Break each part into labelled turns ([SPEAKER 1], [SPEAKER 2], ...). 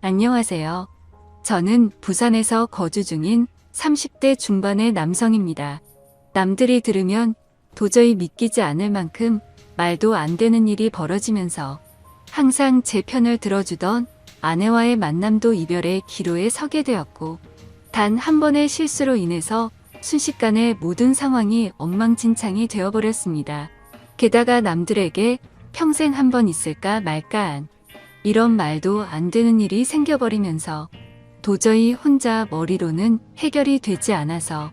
[SPEAKER 1] 안녕하세요. 저는 부산에서 거주 중인 30대 중반의 남성입니다. 남들이 들으면 도저히 믿기지 않을 만큼 말도 안 되는 일이 벌어지면서 항상 제 편을 들어주던 아내와의 만남도 이별의 기로에 서게 되었고, 단 한 번의 실수로 인해서 순식간에 모든 상황이 엉망진창이 되어버렸습니다. 게다가 남들에게 평생 한 번 있을까 말까한 이런 말도 안 되는 일이 생겨버리면서 도저히 혼자 머리로는 해결이 되지 않아서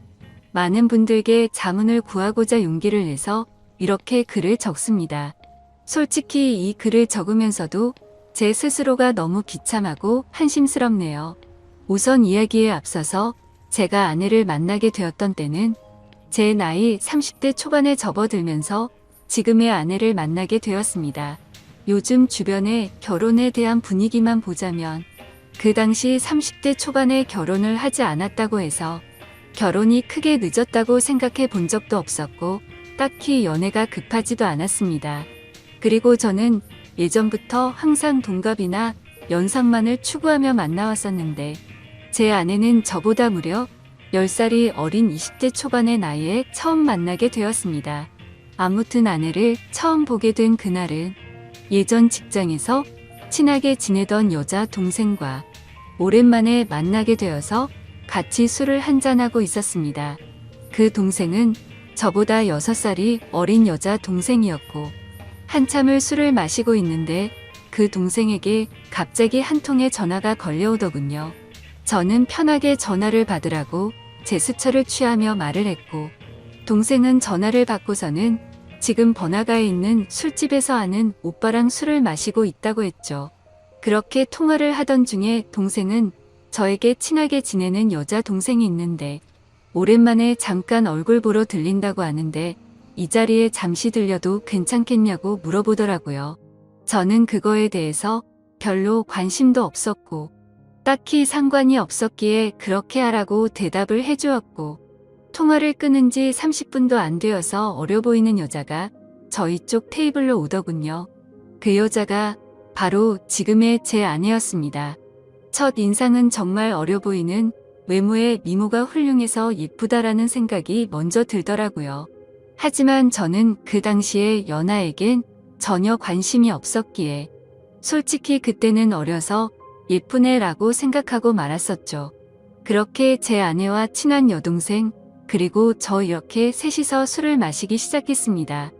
[SPEAKER 1] 많은 분들께 자문을 구하고자 용기를 내서 이렇게 글을 적습니다. 솔직히 이 글을 적으면서도 제 스스로가 너무 비참하고 한심스럽네요. 우선 이야기에 앞서서 제가 아내를 만나게 되었던 때는 제 나이 30대 초반에 접어들면서 지금의 아내를 만나게 되었습니다. 요즘 주변의 결혼에 대한 분위기만 보자면 그 당시 30대 초반에 결혼을 하지 않았다고 해서 결혼이 크게 늦었다고 생각해 본 적도 없었고 딱히 연애가 급하지도 않았습니다. 그리고 저는 예전부터 항상 동갑이나 연상만을 추구하며 만나왔었는데 제 아내는 저보다 무려 10살이 어린 20대 초반의 나이에 처음 만나게 되었습니다. 아무튼 아내를 처음 보게 된 그날은 예전 직장에서 친하게 지내던 여자 동생과 오랜만에 만나게 되어서 같이 술을 한잔하고 있었습니다. 그 동생은 저보다 6살이 어린 여자 동생이었고 한참을 술을 마시고 있는데 그 동생에게 갑자기 한 통의 전화가 걸려오더군요. 저는 편하게 전화를 받으라고 제스처를 취하며 말을 했고, 동생은 전화를 받고서는 지금 번화가에 있는 술집에서 아는 오빠랑 술을 마시고 있다고 했죠. 그렇게 통화를 하던 중에 동생은 저에게 친하게 지내는 여자 동생이 있는데 오랜만에 잠깐 얼굴 보러 들린다고 하는데 이 자리에 잠시 들려도 괜찮겠냐고 물어보더라고요. 저는 그거에 대해서 별로 관심도 없었고 딱히 상관이 없었기에 그렇게 하라고 대답을 해주었고, 통화를 끊은 지 30분도 안 되어서 어려 보이는 여자가 저희 쪽 테이블로 오더군요. 그 여자가 바로 지금의 제 아내였습니다. 첫 인상은 정말 어려 보이는 외모에 미모가 훌륭해서 예쁘다라는 생각이 먼저 들더라고요. 하지만 저는 그 당시에 연하에겐 전혀 관심이 없었기에 솔직히 그때는 어려서 예쁜 애라고 생각하고 말았었죠. 그렇게 제 아내와 친한 여동생 그리고 저 이렇게 셋이서 술을 마시기 시작했습니다.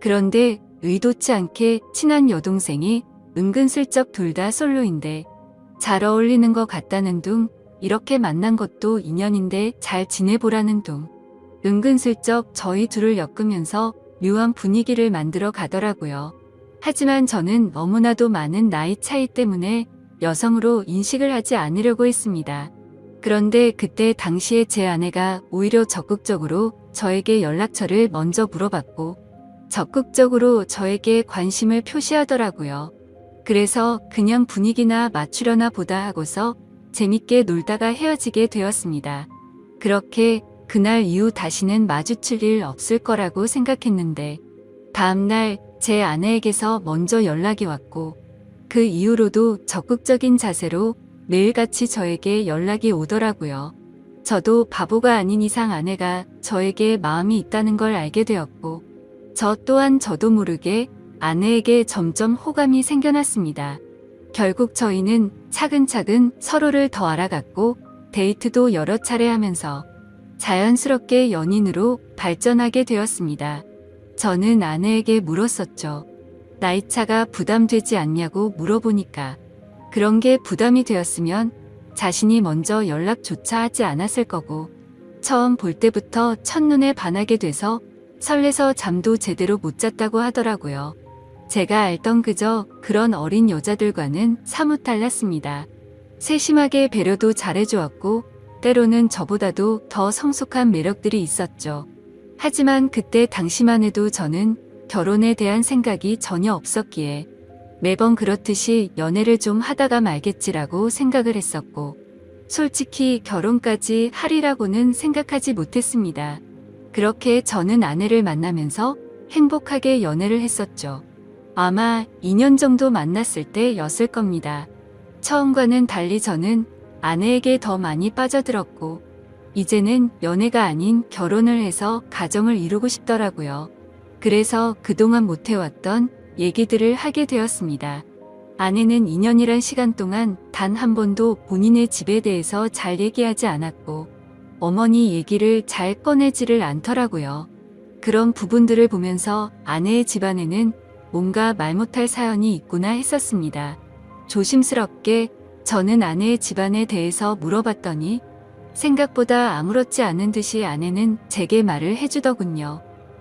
[SPEAKER 1] 그런데 의도치 않게 친한 여동생이 은근슬쩍 둘 다 솔로인데 잘 어울리는 것 같다는 둥, 이렇게 만난 것도 인연인데 잘 지내보라는 둥, 은근슬쩍 저희 둘을 엮으면서 묘한 분위기를 만들어 가더라고요. 하지만 저는 너무나도 많은 나이 차이 때문에 여성으로 인식을 하지 않으려고 했습니다. 그런데 그때 당시에 제 아내가 오히려 적극적으로 저에게 연락처를 먼저 물어봤고 적극적으로 저에게 관심을 표시하더라고요. 그래서 그냥 분위기나 맞추려나 보다 하고서 재밌게 놀다가 헤어지게 되었습니다. 그렇게 그날 이후 다시는 마주칠 일 없을 거라고 생각했는데 다음날 제 아내에게서 먼저 연락이 왔고 그 이후로도 적극적인 자세로 매일같이 저에게 연락이 오더라고요. 저도 바보가 아닌 이상 아내가 저에게 마음이 있다는 걸 알게 되었고 저 또한 저도 모르게 아내에게 점점 호감이 생겨났습니다. 결국 저희는 차근차근 서로를 더 알아갔고 데이트도 여러 차례 하면서 자연스럽게 연인으로 발전하게 되었습니다. 저는 아내에게 물었었죠. 나이차가 부담되지 않냐고 물어보니까 그런 게 부담이 되었으면 자신이 먼저 연락조차 하지 않았을 거고 처음 볼 때부터 첫눈에 반하게 돼서 설레서 잠도 제대로 못 잤다고 하더라고요. 제가 알던 그저 그런 어린 여자들과는 사뭇 달랐습니다. 세심하게 배려도 잘해주었고 때로는 저보다도 더 성숙한 매력들이 있었죠. 하지만 그때 당시만 해도 저는 결혼에 대한 생각이 전혀 없었기에 매번 그렇듯이 연애를 좀 하다가 말겠지라고 생각을 했었고 솔직히 결혼까지 하리라고는 생각하지 못했습니다. 그렇게 저는 아내를 만나면서 행복하게 연애를 했었죠. 아마 2년 정도 만났을 때였을 겁니다. 처음과는 달리 저는 아내에게 더 많이 빠져들었고 이제는 연애가 아닌 결혼을 해서 가정을 이루고 싶더라고요. 그래서 그동안 못해왔던 얘기들을 하게 되었습니다. 아내는 2년이란 시간 동안 단 한 번도 본인의 집에 대해서 잘 얘기하지 않았고 어머니 얘기를 잘 꺼내지를 않더라고요. 그런 부분들을 보면서 아내의 집안에는 뭔가 말 못할 사연이 있구나 했었습니다. 조심스럽게 저는 아내의 집안에 대해서 물어봤더니 생각보다 아무렇지 않은 듯이 아내는 제게 말을 해주더군요.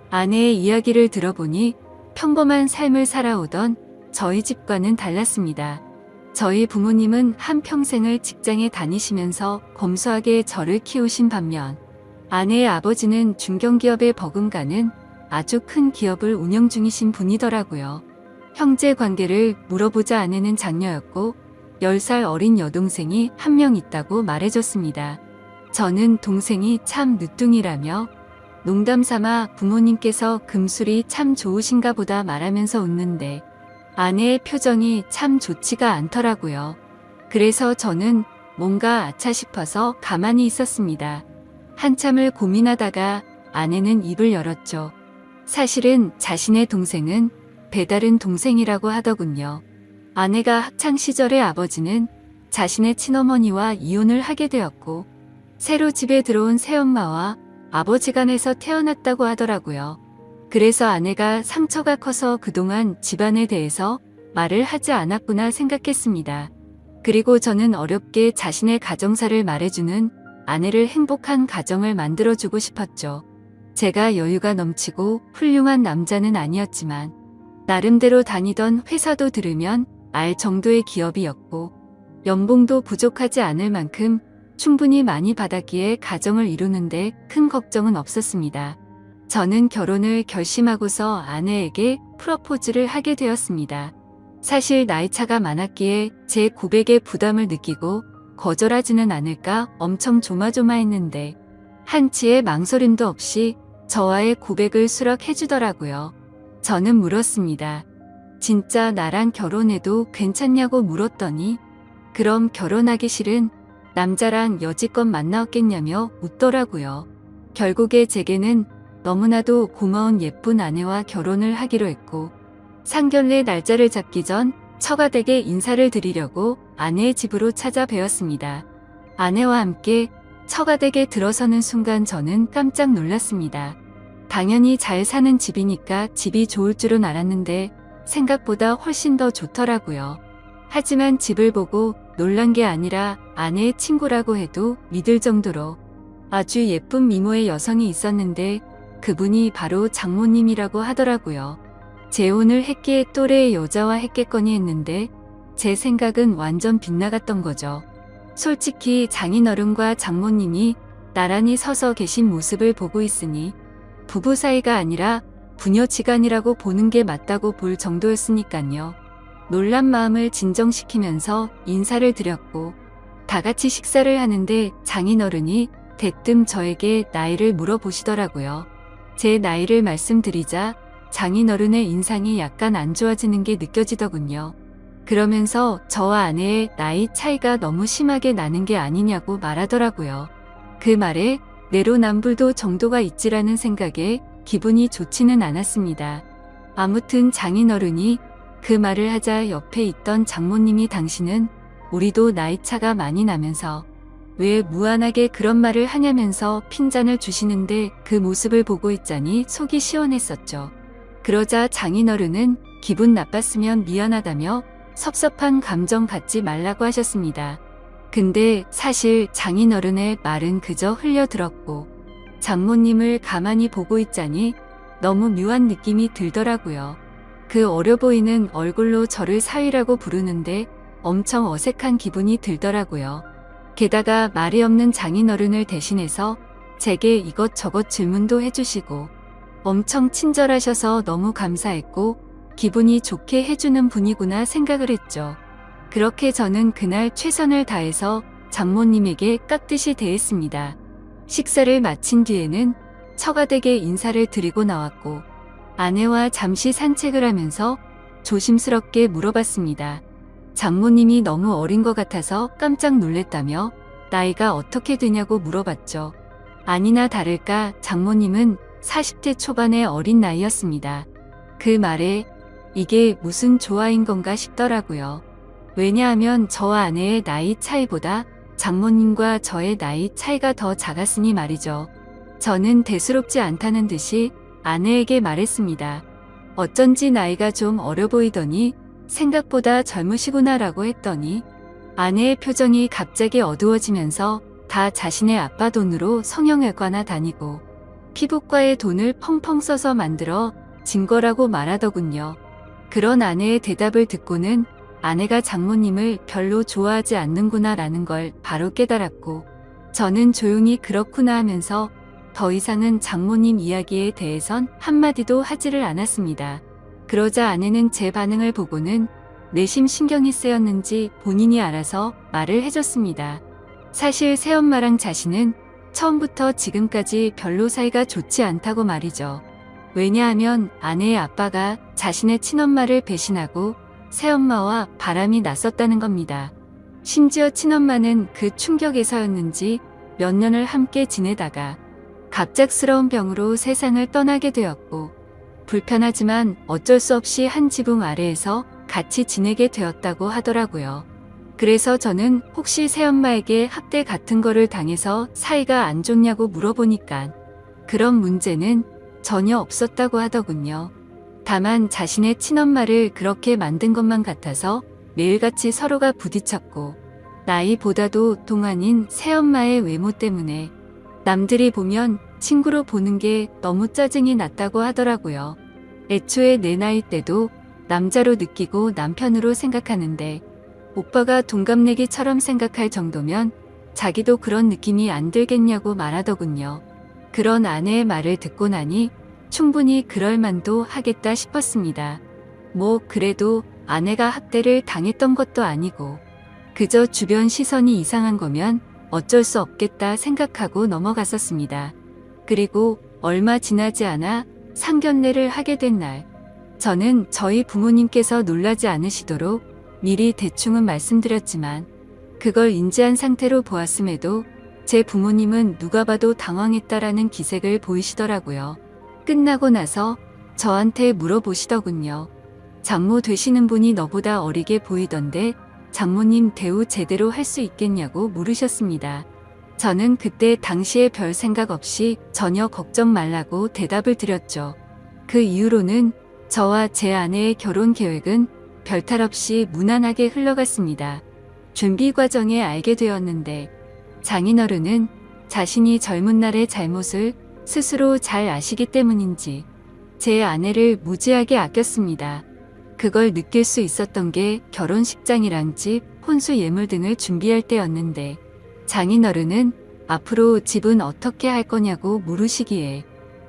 [SPEAKER 1] 아내의 이야기를 들어보니 평범한 삶을 살아오던 저희 집과는 달랐습니다. 저희 부모님은 한평생을 직장에 다니시면서 검소하게 저를 키우신 반면 아내의 아버지는 중견기업에 버금가는 아주 큰 기업을 운영 중이신 분이더라고요. 형제 관계를 물어보자 아내는 장녀였고 10살 어린 여동생이 한 명 있다고 말해줬습니다. 저는 동생이 참 늦둥이라며 농담 삼아 부모님께서 금술이 참 좋으신가 보다 말하면서 웃는데 아내의 표정이 참 좋지가 않더라고요. 그래서 저는 뭔가 아차 싶어서 가만히 있었습니다. 한참을 고민하다가 아내는 입을 열었죠. 사실은 자신의 동생은 배다른 동생이라고 하더군요. 아내가 학창시절의 아버지는 자신의 친어머니와 이혼을 하게 되었고 새로 집에 들어온 새엄마와 아버지 간에서 태어났다고 하더라고요. 그래서 아내가 상처가 커서 그동안 집안에 대해서 말을 하지 않았구나 생각했습니다. 그리고 저는 어렵게 자신의 가정사를 말해주는 아내를 행복한 가정을 만들어주고 싶었죠. 제가 여유가 넘치고 훌륭한 남자는 아니었지만 나름대로 다니던 회사도 들으면 알 정도의 기업이었고 연봉도 부족하지 않을 만큼 충분히 많이 받았기에 가정을 이루는데 큰 걱정은 없었습니다. 저는 결혼을 결심하고서 아내에게 프러포즈를 하게 되었습니다. 사실 나이차가 많았기에 제 고백에 부담을 느끼고 거절하지는 않을까 엄청 조마조마했는데 한치의 망설임도 없이 저와의 고백을 수락해주더라고요. 저는 물었습니다. 진짜 나랑 결혼해도 괜찮냐고 물었더니 그럼 결혼하기 싫은 남자랑 여지껏 만나왔겠냐며 웃더라고요. 결국에 제게는 너무나도 고마운 예쁜 아내와 결혼을 하기로 했고 상견례 날짜를 잡기 전 처가댁에 인사를 드리려고 아내의 집으로 찾아뵈었습니다. 아내와 함께 처가댁에 들어서는 순간 저는 깜짝 놀랐습니다. 당연히 잘 사는 집이니까 집이 좋을 줄은 알았는데 생각보다 훨씬 더 좋더라고요. 하지만 집을 보고 놀란 게 아니라 아내의 친구라고 해도 믿을 정도로 아주 예쁜 미모의 여성이 있었는데 그분이 바로 장모님이라고 하더라고요. 재혼을 했기에 또래의 여자와 했겠거니 했는데 제 생각은 완전 빗나갔던 거죠. 솔직히 장인어른과 장모님이 나란히 서서 계신 모습을 보고 있으니 부부 사이가 아니라 부녀지간이라고 보는 게 맞다고 볼 정도였으니깐요. 놀란 마음을 진정시키면서 인사를 드렸고 다 같이 식사를 하는데 장인어른이 대뜸 저에게 나이를 물어보시더라고요. 제 나이를 말씀드리자 장인어른의 인상이 약간 안 좋아지는 게 느껴지더군요. 그러면서 저와 아내의 나이 차이가 너무 심하게 나는 게 아니냐고 말하더라고요. 그 말에 내로남불도 정도가 있지라는 생각에 기분이 좋지는 않았습니다. 아무튼 장인어른이 그 말을 하자 옆에 있던 장모님이 당신은 우리도 나이차가 많이 나면서 왜 무안하게 그런 말을 하냐면서 핀잔을 주시는데 그 모습을 보고 있자니 속이 시원했었죠. 그러자 장인어른은 기분 나빴으면 미안하다며 섭섭한 감정 갖지 말라고 하셨습니다. 근데 사실 장인어른의 말은 그저 흘려들었고 장모님을 가만히 보고 있자니 너무 묘한 느낌이 들더라고요. 그 어려 보이는 얼굴로 저를 사위라고 부르는데 엄청 어색한 기분이 들더라고요. 게다가 말이 없는 장인어른을 대신해서 제게 이것저것 질문도 해주시고 엄청 친절하셔서 너무 감사했고 기분이 좋게 해주는 분이구나 생각을 했죠. 그렇게 저는 그날 최선을 다해서 장모님에게 깍듯이 대했습니다. 식사를 마친 뒤에는 처가댁에 인사를 드리고 나왔고 아내와 잠시 산책을 하면서 조심스럽게 물어봤습니다. 장모님이 너무 어린 것 같아서 깜짝 놀랬다며 나이가 어떻게 되냐고 물어봤죠. 아니나 다를까 장모님은 40대 초반의 어린 나이였습니다. 그 말에 이게 무슨 조화인 건가 싶더라고요. 왜냐하면 저와 아내의 나이 차이보다 장모님과 저의 나이 차이가 더 작았으니 말이죠. 저는 대수롭지 않다는 듯이 아내에게 말했습니다. 어쩐지 나이가 좀 어려 보이더니 생각보다 젊으시구나라고 했더니 아내의 표정이 갑자기 어두워지면서 다 자신의 아빠 돈으로 성형외과나 다니고 피부과에 돈을 펑펑 써서 만들어 진 거라고 말하더군요. 그런 아내의 대답을 듣고는 아내가 장모님을 별로 좋아하지 않는구나라는 걸 바로 깨달았고 저는 조용히 그렇구나 하면서 더 이상은 장모님 이야기에 대해선 한마디도 하지를 않았습니다. 그러자 아내는 제 반응을 보고는 내심 신경이 쓰였는지 본인이 알아서 말을 해줬습니다. 사실 새엄마랑 자신은 처음부터 지금까지 별로 사이가 좋지 않다고 말이죠. 왜냐하면 아내의 아빠가 자신의 친엄마를 배신하고 새엄마와 바람이 났었다는 겁니다. 심지어 친엄마는 그 충격에서였는지 몇 년을 함께 지내다가 갑작스러운 병으로 세상을 떠나게 되었고 불편하지만 어쩔 수 없이 한 지붕 아래에서 같이 지내게 되었다고 하더라고요. 그래서 저는 혹시 새엄마에게 학대 같은 거를 당해서 사이가 안 좋냐고 물어보니까 그런 문제는 전혀 없었다고 하더군요. 다만 자신의 친엄마를 그렇게 만든 것만 같아서 매일같이 서로가 부딪혔고 나이보다도 동안인 새엄마의 외모 때문에 남들이 보면 친구로 보는 게 너무 짜증이 났다고 하더라고요. 애초에 내 나이 때도 남자로 느끼고 남편으로 생각하는데 오빠가 동갑내기처럼 생각할 정도면 자기도 그런 느낌이 안 들겠냐고 말하더군요. 그런 아내의 말을 듣고 나니 충분히 그럴 만도 하겠다 싶었습니다. 뭐 그래도 아내가 학대를 당했던 것도 아니고 그저 주변 시선이 이상한 거면 어쩔 수 없겠다 생각하고 넘어갔었습니다. 그리고 얼마 지나지 않아 상견례를 하게 된 날, 저는 저희 부모님께서 놀라지 않으시도록 미리 대충은 말씀드렸지만 그걸 인지한 상태로 보았음에도 제 부모님은 누가 봐도 당황했다라는 기색을 보이시더라고요. 끝나고 나서 저한테 물어보시더군요. 장모 되시는 분이 너보다 어리게 보이던데 장모님 대우 제대로 할 수 있겠냐고 물으셨습니다. 저는 그때 당시에 별 생각 없이 전혀 걱정 말라고 대답을 드렸죠. 그 이후로는 저와 제 아내의 결혼 계획은 별탈 없이 무난하게 흘러갔습니다. 준비 과정에 알게 되었는데 장인어른은 자신이 젊은 날의 잘못을 스스로 잘 아시기 때문인지 제 아내를 무지하게 아꼈습니다. 그걸 느낄 수 있었던 게 결혼식장이랑 집, 혼수 예물 등을 준비할 때였는데 장인어른은 앞으로 집은 어떻게 할 거냐고 물으시기에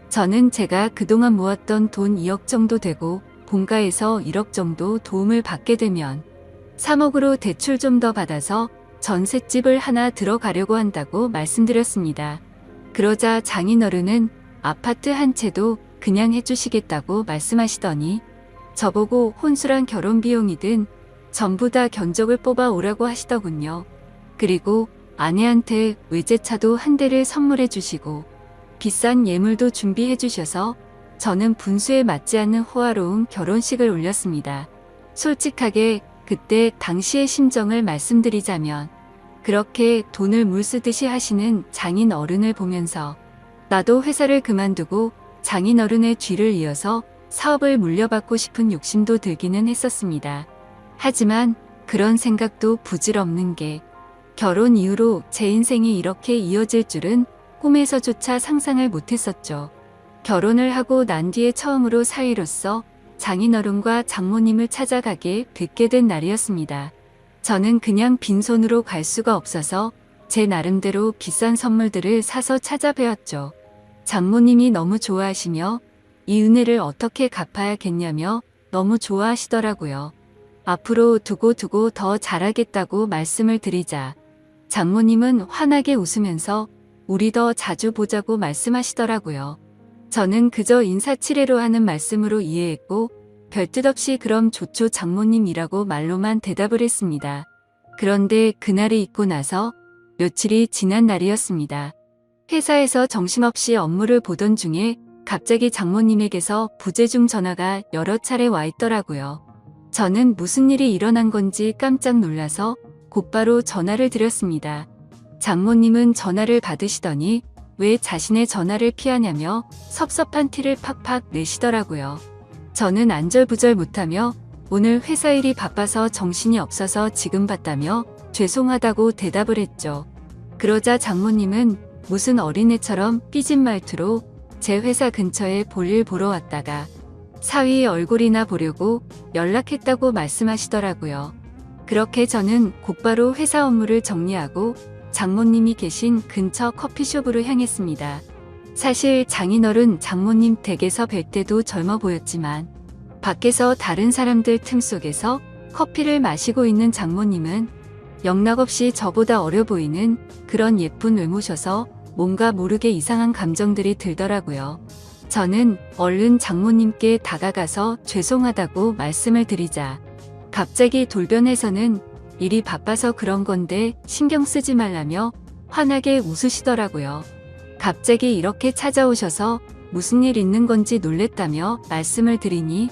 [SPEAKER 1] 저는 제가 그동안 모았던 돈 2억 정도 되고 본가에서 1억 정도 도움을 받게 되면 3억으로 대출 좀 더 받아서 전셋집을 하나 들어가려고 한다고 말씀드렸습니다. 그러자 장인어른은 아파트 한 채도 그냥 해주시겠다고 말씀하시더니 저보고 혼수랑 결혼 비용이든 전부 다 견적을 뽑아 오라고 하시더군요. 그리고 아내한테 외제차도 한 대를 선물해 주시고 비싼 예물도 준비해 주셔서 저는 분수에 맞지 않는 호화로운 결혼식을 올렸습니다. 솔직하게 그때 당시의 심정을 말씀드리자면 그렇게 돈을 물쓰듯이 하시는 장인 어른을 보면서 나도 회사를 그만두고 장인 어른의 뒤를 이어서 사업을 물려받고 싶은 욕심도 들기는 했었습니다. 하지만 그런 생각도 부질없는 게 결혼 이후로 제 인생이 이렇게 이어질 줄은 꿈에서조차 상상을 못했었죠. 결혼을 하고 난 뒤에 처음으로 사위로서 장인어른과 장모님을 찾아가게 뵙게 된 날이었습니다. 저는 그냥 빈손으로 갈 수가 없어서 제 나름대로 비싼 선물들을 사서 찾아뵈었죠. 장모님이 너무 좋아하시며 이 은혜를 어떻게 갚아야겠냐며 너무 좋아하시더라고요. 앞으로 두고 더 잘하겠다고 말씀을 드리자 장모님은 환하게 웃으면서 우리 더 자주 보자고 말씀하시더라고요. 저는 그저 인사치레로 하는 말씀으로 이해했고 별뜻 없이 그럼 좋죠 장모님이라고 말로만 대답을 했습니다. 그런데 그날이 있고 나서 며칠이 지난 날이었습니다. 회사에서 정신없이 업무를 보던 중에 갑자기 장모님에게서 부재중 전화가 여러 차례 와 있더라고요. 저는 무슨 일이 일어난 건지 깜짝 놀라서 곧바로 전화를 드렸습니다. 장모님은 전화를 받으시더니 왜 자신의 전화를 피하냐며 섭섭한 티를 팍팍 내시더라고요. 저는 안절부절 못하며 오늘 회사 일이 바빠서 정신이 없어서 지금 봤다며 죄송하다고 대답을 했죠. 그러자 장모님은 무슨 어린애처럼 삐진 말투로 제 회사 근처에 볼일 보러 왔다가 사위의 얼굴이나 보려고 연락했다고 말씀하시더라고요. 그렇게 저는 곧바로 회사 업무를 정리하고 장모님이 계신 근처 커피숍으로 향했습니다. 사실 장인어른 장모님 댁에서 뵐 때도 젊어 보였지만 밖에서 다른 사람들 틈 속에서 커피를 마시고 있는 장모님은 영락없이 저보다 어려 보이는 그런 예쁜 외모셔서 뭔가 모르게 이상한 감정들이 들더라고요. 저는 얼른 장모님께 다가가서 죄송하다고 말씀을 드리자 갑자기 돌변해서는 일이 바빠서 그런 건데 신경 쓰지 말라며 환하게 웃으시더라고요. 갑자기 이렇게 찾아오셔서 무슨 일 있는 건지 놀랬다며 말씀을 드리니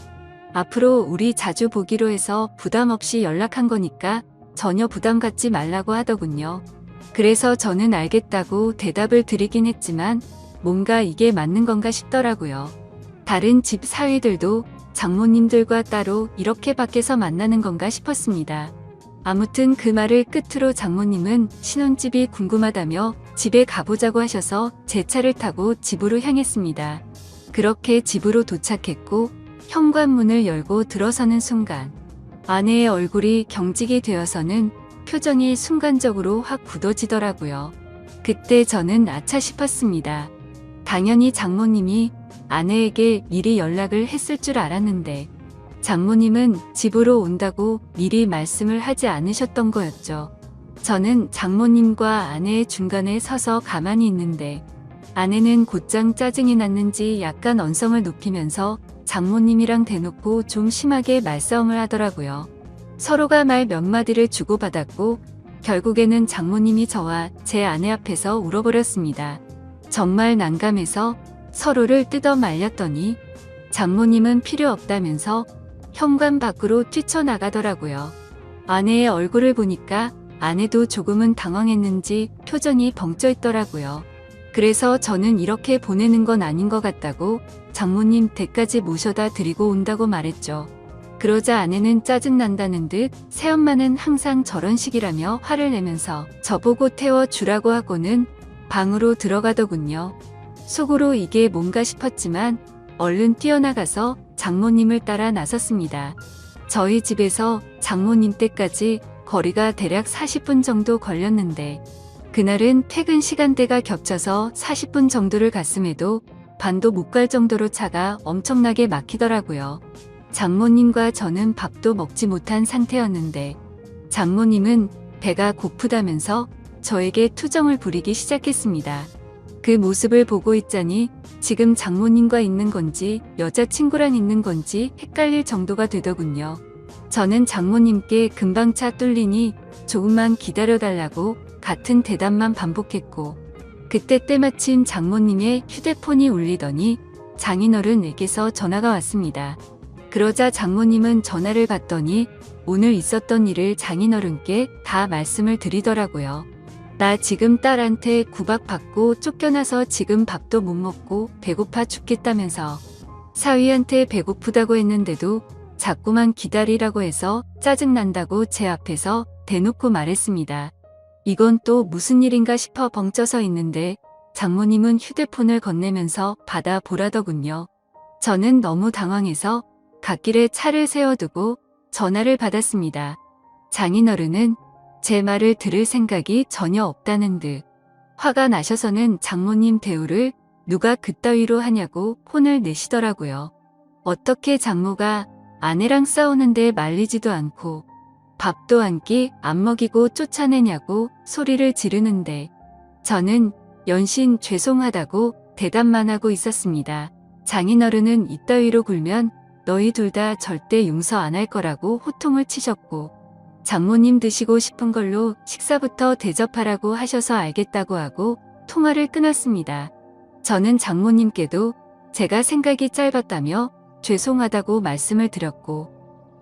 [SPEAKER 1] 앞으로 우리 자주 보기로 해서 부담 없이 연락한 거니까 전혀 부담 갖지 말라고 하더군요. 그래서 저는 알겠다고 대답을 드리긴 했지만 뭔가 이게 맞는 건가 싶더라고요. 다른 집 사위들도 장모님들과 따로 이렇게 밖에서 만나는 건가 싶었습니다. 아무튼 그 말을 끝으로 장모님은 신혼집이 궁금하다며 집에 가보자고 하셔서 제 차를 타고 집으로 향했습니다. 그렇게 집으로 도착했고 현관문을 열고 들어서는 순간 아내의 얼굴이 경직이 되어서는 표정이 순간적으로 확 굳어지더라고요. 그때 저는 아차 싶었습니다. 당연히 장모님이 아내에게 미리 연락을 했을 줄 알았는데 장모님은 집으로 온다고 미리 말씀을 하지 않으셨던 거였죠. 저는 장모님과 아내의 중간에 서서 가만히 있는데 아내는 곧장 짜증이 났는지 약간 언성을 높이면서 장모님이랑 대놓고 좀 심하게 말싸움을 하더라고요. 서로가 말 몇 마디를 주고받았고 결국에는 장모님이 저와 제 아내 앞에서 울어버렸습니다. 정말 난감해서 서로를 뜯어 말렸더니 장모님은 필요 없다면서 현관 밖으로 뛰쳐나가더라고요. 아내의 얼굴을 보니까 아내도 조금은 당황했는지 표정이 벙쪄 있더라고요. 그래서 저는 이렇게 보내는 건 아닌 것 같다고 장모님 댁까지 모셔다 드리고 온다고 말했죠. 그러자 아내는 짜증난다는 듯 새엄마는 항상 저런 식이라며 화를 내면서 저보고 태워주라고 하고는 방으로 들어가더군요. 속으로 이게 뭔가 싶었지만 얼른 뛰어나가서 장모님을 따라 나섰습니다. 저희 집에서 장모님 댁까지 거리가 대략 40분 정도 걸렸는데 그날은 퇴근 시간대가 겹쳐서 40분 정도를 갔음에도 반도 못 갈 정도로 차가 엄청나게 막히더라고요. 장모님과 저는 밥도 먹지 못한 상태였는데 장모님은 배가 고프다면서 저에게 투정을 부리기 시작했습니다. 그 모습을 보고 있자니 지금 장모님과 있는 건지 여자친구랑 있는 건지 헷갈릴 정도가 되더군요. 저는 장모님께 금방 차 뚫리니 조금만 기다려달라고 같은 대답만 반복했고 그때 때마침 장모님의 휴대폰이 울리더니 장인어른에게서 전화가 왔습니다. 그러자 장모님은 전화를 받더니 오늘 있었던 일을 장인어른께 다 말씀을 드리더라고요. 나 지금 딸한테 구박받고 쫓겨나서 지금 밥도 못 먹고 배고파 죽겠다면서 사위한테 배고프다고 했는데도 자꾸만 기다리라고 해서 짜증난다고 제 앞에서 대놓고 말했습니다. 이건 또 무슨 일인가 싶어 벙쪄서 있는데 장모님은 휴대폰을 건네면서 받아보라더군요. 저는 너무 당황해서 갓길에 차를 세워두고 전화를 받았습니다. 장인어른은 제 말을 들을 생각이 전혀 없다는 듯 화가 나셔서는 장모님 대우를 누가 그따위로 하냐고 혼을 내시더라고요. 어떻게 장모가 아내랑 싸우는데 말리지도 않고 밥도 한 끼 안 먹이고 쫓아내냐고 소리를 지르는데 저는 연신 죄송하다고 대답만 하고 있었습니다. 장인어른은 이따위로 굴면 너희 둘 다 절대 용서 안 할 거라고 호통을 치셨고 장모님 드시고 싶은 걸로 식사부터 대접하라고 하셔서 알겠다고 하고 통화를 끊었습니다. 저는 장모님께도 제가 생각이 짧았다며 죄송하다고 말씀을 드렸고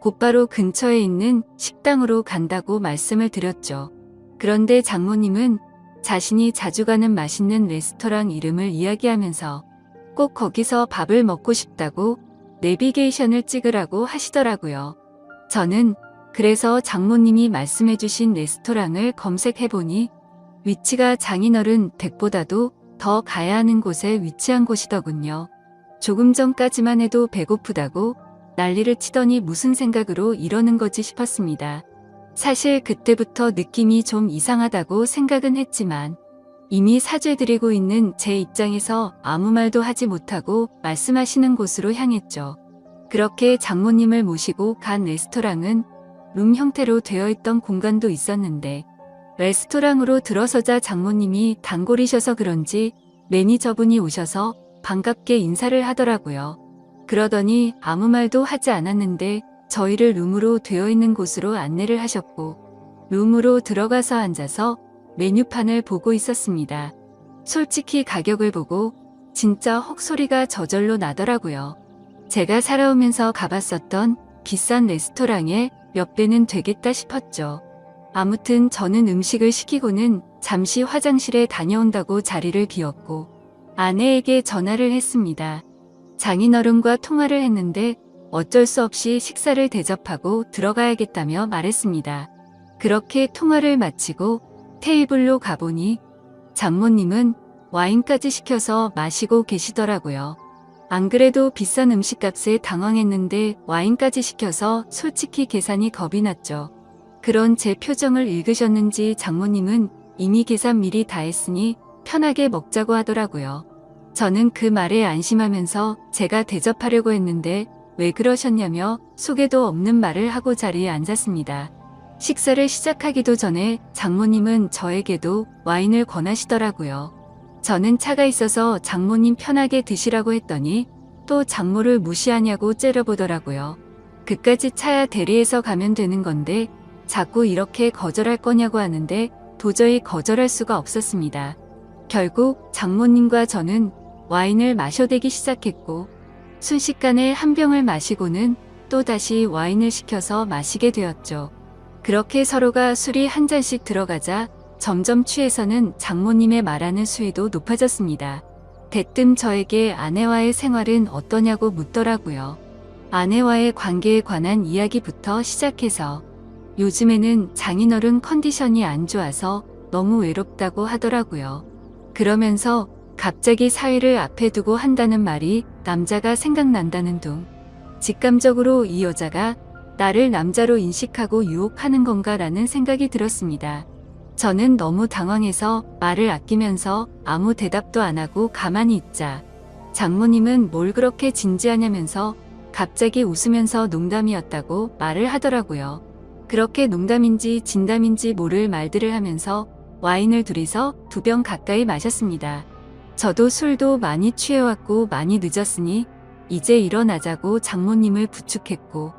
[SPEAKER 1] 곧바로 근처에 있는 식당으로 간다고 말씀을 드렸죠. 그런데 장모님은 자신이 자주 가는 맛있는 레스토랑 이름을 이야기하면서 꼭 거기서 밥을 먹고 싶다고 내비게이션을 찍으라고 하시더라고요. 저는 그래서 장모님이 말씀해주신 레스토랑을 검색해보니 위치가 장인어른 댁보다도 더 가야 하는 곳에 위치한 곳이더군요. 조금 전까지만 해도 배고프다고 난리를 치더니 무슨 생각으로 이러는 거지 싶었습니다. 사실 그때부터 느낌이 좀 이상하다고 생각은 했지만 이미 사죄드리고 있는 제 입장에서 아무 말도 하지 못하고 말씀하시는 곳으로 향했죠. 그렇게 장모님을 모시고 간 레스토랑은 룸 형태로 되어 있던 공간도 있었는데 레스토랑으로 들어서자 장모님이 단골이셔서 그런지 매니저분이 오셔서 반갑게 인사를 하더라고요. 그러더니 아무 말도 하지 않았는데 저희를 룸으로 되어 있는 곳으로 안내를 하셨고 룸으로 들어가서 앉아서 메뉴판을 보고 있었습니다. 솔직히 가격을 보고 진짜 헉소리가 저절로 나더라고요. 제가 살아오면서 가봤었던 비싼 레스토랑의 몇 배는 되겠다 싶었죠. 아무튼 저는 음식을 시키고는 잠시 화장실에 다녀온다고 자리를 비웠고 아내에게 전화를 했습니다. 장인어른과 통화를 했는데 어쩔 수 없이 식사를 대접하고 들어가야겠다며 말했습니다. 그렇게 통화를 마치고 테이블로 가보니 장모님은 와인까지 시켜서 마시고 계시더라고요. 안 그래도 비싼 음식값에 당황했는데 와인까지 시켜서 솔직히 계산이 겁이 났죠. 그런 제 표정을 읽으셨는지 장모님은 이미 계산 미리 다 했으니 편하게 먹자고 하더라고요. 저는 그 말에 안심하면서 제가 대접하려고 했는데 왜 그러셨냐며 속에도 없는 말을 하고 자리에 앉았습니다. 식사를 시작하기도 전에 장모님은 저에게도 와인을 권하시더라고요. 저는 차가 있어서 장모님 편하게 드시라고 했더니 또 장모를 무시하냐고 째려보더라고요. 그까짓 차야 대리해서 가면 되는 건데 자꾸 이렇게 거절할 거냐고 하는데 도저히 거절할 수가 없었습니다. 결국 장모님과 저는 와인을 마셔대기 시작했고 순식간에 한 병을 마시고는 또다시 와인을 시켜서 마시게 되었죠. 그렇게 서로가 술이 한 잔씩 들어가자 점점 취해서는 장모님의 말하는 수위도 높아졌습니다. 대뜸 저에게 아내와의 생활은 어떠냐고 묻더라고요. 아내와의 관계에 관한 이야기부터 시작해서 요즘에는 장인어른 컨디션이 안 좋아서 너무 외롭다고 하더라고요. 그러면서 갑자기 사위를 앞에 두고 한다는 말이 남자가 생각난다는 둥. 직감적으로 이 여자가 나를 남자로 인식하고 유혹하는 건가라는 생각이 들었습니다. 저는 너무 당황해서 말을 아끼면서 아무 대답도 안 하고 가만히 있자 장모님은 뭘 그렇게 진지하냐면서 갑자기 웃으면서 농담이었다고 말을 하더라고요. 그렇게 농담인지 진담인지 모를 말들을 하면서 와인을 둘이서 2병 가까이 마셨습니다. 저도 술도 많이 취해왔고 많이 늦었으니 이제 일어나자고 장모님을 부축했고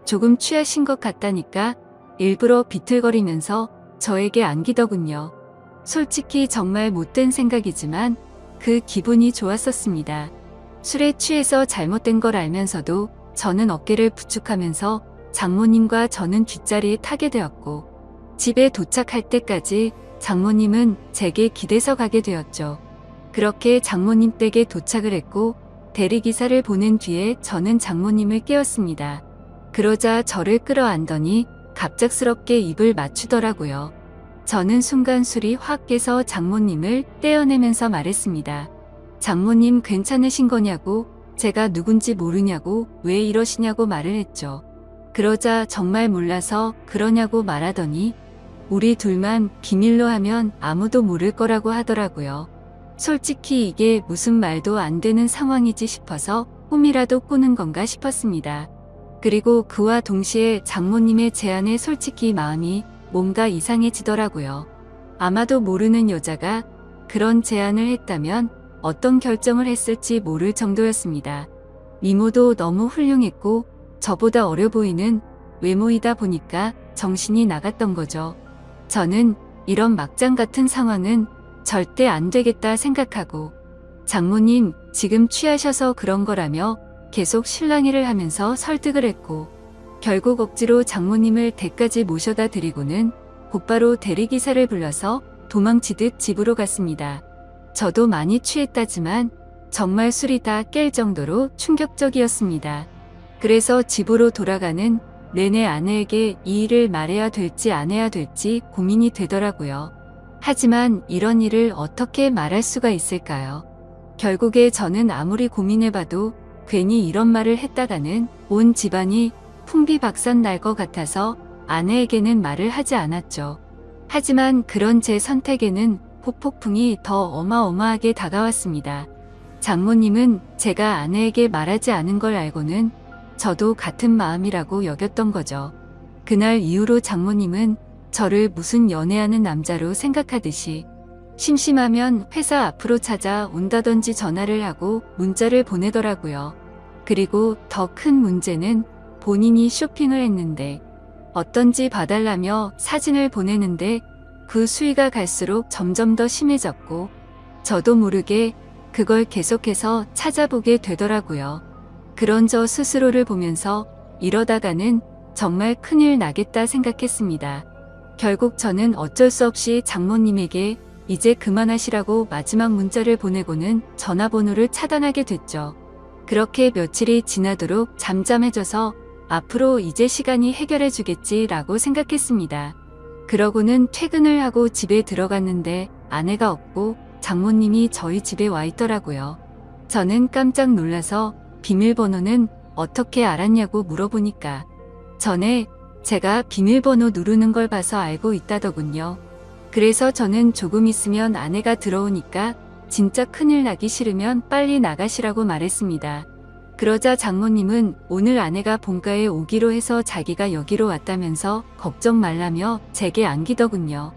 [SPEAKER 1] 조금 취하신 것 같다니까 일부러 비틀거리면서 저에게 안기더군요. 솔직히 정말 못된 생각이지만 그 기분이 좋았었습니다. 술에 취해서 잘못된 걸 알면서도 저는 어깨를 부축하면서 장모님과 저는 뒷자리에 타게 되었고 집에 도착할 때까지 장모님은 제게 기대서 가게 되었죠. 그렇게 장모님 댁에 도착을 했고 대리기사를 보낸 뒤에 저는 장모님을 깨웠습니다. 그러자 저를 끌어안더니 갑작스럽게 입을 맞추더라고요. 저는 순간 술이 확 깨서 장모님을 떼어내면서 말했습니다. 장모님 괜찮으신 거냐고, 제가 누군지 모르냐고, 왜 이러시냐고 말을 했죠. 그러자 정말 몰라서 그러냐고 말하더니 우리 둘만 비밀로 하면 아무도 모를 거라고 하더라고요. 솔직히 이게 무슨 말도 안 되는 상황이지 싶어서 꿈이라도 꾸는 건가 싶었습니다. 그리고 그와 동시에 장모님의 제안에 솔직히 마음이 뭔가 이상해지더라고요. 아마도 모르는 여자가 그런 제안을 했다면 어떤 결정을 했을지 모를 정도였습니다. 미모도 너무 훌륭했고 저보다 어려 보이는 외모이다 보니까 정신이 나갔던 거죠. 저는 이런 막장 같은 상황은 절대 안 되겠다 생각하고 장모님 지금 취하셔서 그런 거라며 계속 실랑이를 하면서 설득을 했고 결국 억지로 장모님을 댁까지 모셔다 드리고는 곧바로 대리기사를 불러서 도망치듯 집으로 갔습니다. 저도 많이 취했다지만 정말 술이 다 깰 정도로 충격적이었습니다. 그래서 집으로 돌아가는 내내 아내에게 이 일을 말해야 될지 안 해야 될지 고민이 되더라고요. 하지만 이런 일을 어떻게 말할 수가 있을까요? 결국에 저는 아무리 고민해봐도 괜히 이런 말을 했다가는 온 집안이 풍비박산 날 것 같아서 아내에게는 말을 하지 않았죠. 하지만 그런 제 선택에는 후폭풍이 더 어마어마하게 다가왔습니다. 장모님은 제가 아내에게 말하지 않은 걸 알고는 저도 같은 마음이라고 여겼던 거죠. 그날 이후로 장모님은 저를 무슨 연애하는 남자로 생각하듯이 심심하면 회사 앞으로 찾아온다든지 전화를 하고 문자를 보내더라고요. 그리고 더 큰 문제는 본인이 쇼핑을 했는데 어떤 집 봐달라며 사진을 보내는데 그 수위가 갈수록 점점 더 심해졌고 저도 모르게 그걸 계속해서 찾아보게 되더라고요. 그런 저 스스로를 보면서 이러다가는 정말 큰일 나겠다 생각했습니다. 결국 저는 어쩔 수 없이 장모님에게 이제 그만하시라고 마지막 문자를 보내고는 전화번호를 차단하게 됐죠. 그렇게 며칠이 지나도록 잠잠해져서 앞으로 이제 시간이 해결해 주겠지라고 생각했습니다. 그러고는 퇴근을 하고 집에 들어갔는데 아내가 없고 장모님이 저희 집에 와 있더라고요. 저는 깜짝 놀라서 비밀번호는 어떻게 알았냐고 물어보니까 전에 제가 비밀번호 누르는 걸 봐서 알고 있다더군요. 그래서 저는 조금 있으면 아내가 들어오니까 진짜 큰일 나기 싫으면 빨리 나가시라고 말했습니다. 그러자 장모님은 오늘 아내가 본가에 오기로 해서 자기가 여기로 왔다면서 걱정 말라며 제게 안기더군요.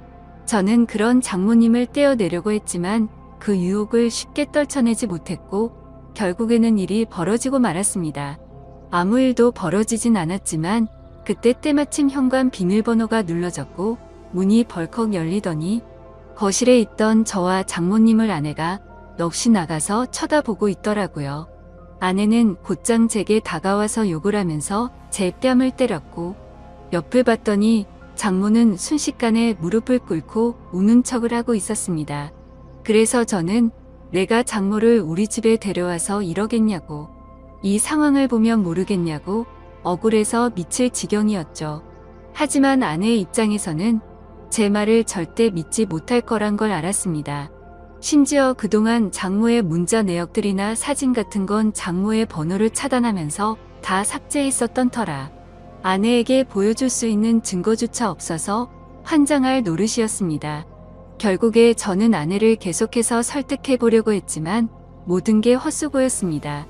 [SPEAKER 1] 저는 그런 장모님을 떼어내려고 했지만 그 유혹을 쉽게 떨쳐내지 못했고 결국에는 일이 벌어지고 말았습니다. 아무 일도 벌어지진 않았지만 그때 때마침 현관 비밀번호가 눌러졌고 문이 벌컥 열리더니 거실에 있던 저와 장모님을 아내가 넋이 나가서 쳐다보고 있더라고요. 아내는 곧장 제게 다가와서 욕을 하면서 제 뺨을 때렸고 옆을 봤더니 장모는 순식간에 무릎을 꿇고 우는 척을 하고 있었습니다. 그래서 저는 내가 장모를 우리 집에 데려와서 이러겠냐고, 이 상황을 보면 모르겠냐고 억울해서 미칠 지경이었죠. 하지만 아내의 입장에서는 제 말을 절대 믿지 못할 거란 걸 알았습니다. 심지어 그동안 장모의 문자 내역들이나 사진 같은 건 장모의 번호를 차단하면서 다 삭제했었던 터라 아내에게 보여줄 수 있는 증거조차 없어서 환장할 노릇이었습니다. 결국에 저는 아내를 계속해서 설득해 보려고 했지만 모든 게 헛수고였습니다.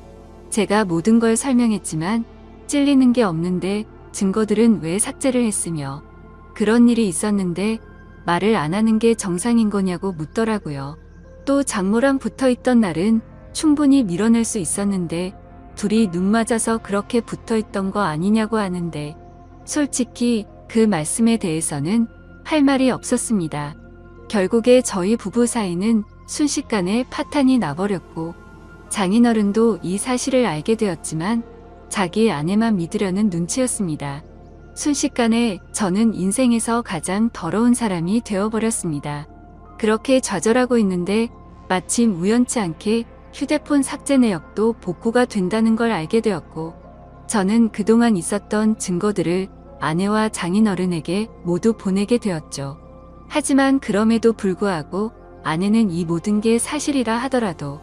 [SPEAKER 1] 제가 모든 걸 설명했지만 찔리는 게 없는데 증거들은 왜 삭제를 했으며 그런 일이 있었는데 말을 안 하는 게 정상인 거냐고 묻더라고요. 또 장모랑 붙어있던 날은 충분히 밀어낼 수 있었는데 둘이 눈 맞아서 그렇게 붙어있던 거 아니냐고 하는데 솔직히 그 말씀에 대해서는 할 말이 없었습니다. 결국에 저희 부부 사이는 순식간에 파탄이 나버렸고 장인어른도 이 사실을 알게 되었지만 자기 아내만 믿으려는 눈치였습니다. 순식간에 저는 인생에서 가장 더러운 사람이 되어버렸습니다. 그렇게 좌절하고 있는데 마침 우연치 않게 휴대폰 삭제 내역도 복구가 된다는 걸 알게 되었고 저는 그동안 있었던 증거들을 아내와 장인어른에게 모두 보내게 되었죠. 하지만 그럼에도 불구하고 아내는 이 모든 게 사실이라 하더라도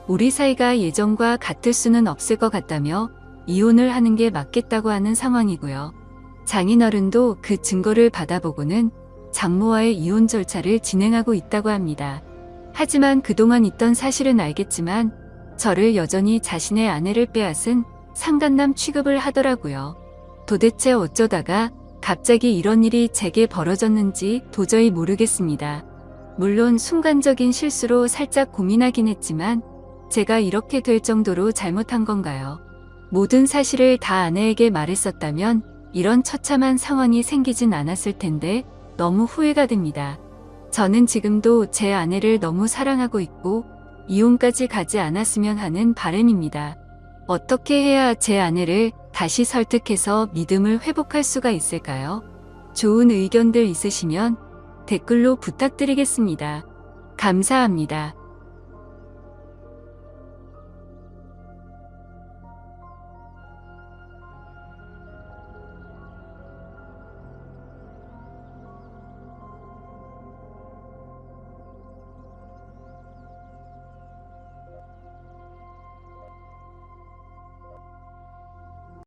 [SPEAKER 1] 우리 사이가 예전과 같을 수는 없을 것 같다며 이혼을 하는 게 맞겠다고 하는 상황이고요. 장인어른도 그 증거를 받아보고는 장모와의 이혼 절차를 진행하고 있다고 합니다. 하지만 그동안 있던 사실은 알겠지만 저를 여전히 자신의 아내를 빼앗은 상간남 취급을 하더라고요. 도대체 어쩌다가 갑자기 이런 일이 제게 벌어졌는지 도저히 모르겠습니다. 물론 순간적인 실수로 살짝 고민하긴 했지만 제가 이렇게 될 정도로 잘못한 건가요? 모든 사실을 다 아내에게 말했었다면 이런 처참한 상황이 생기진 않았을 텐데 너무 후회가 됩니다. 저는 지금도 제 아내를 너무 사랑하고 있고 이혼까지 가지 않았으면 하는 바람입니다. 어떻게 해야 제 아내를 다시 설득해서 믿음을 회복할 수가 있을까요? 좋은 의견들 있으시면 댓글로 부탁드리겠습니다. 감사합니다.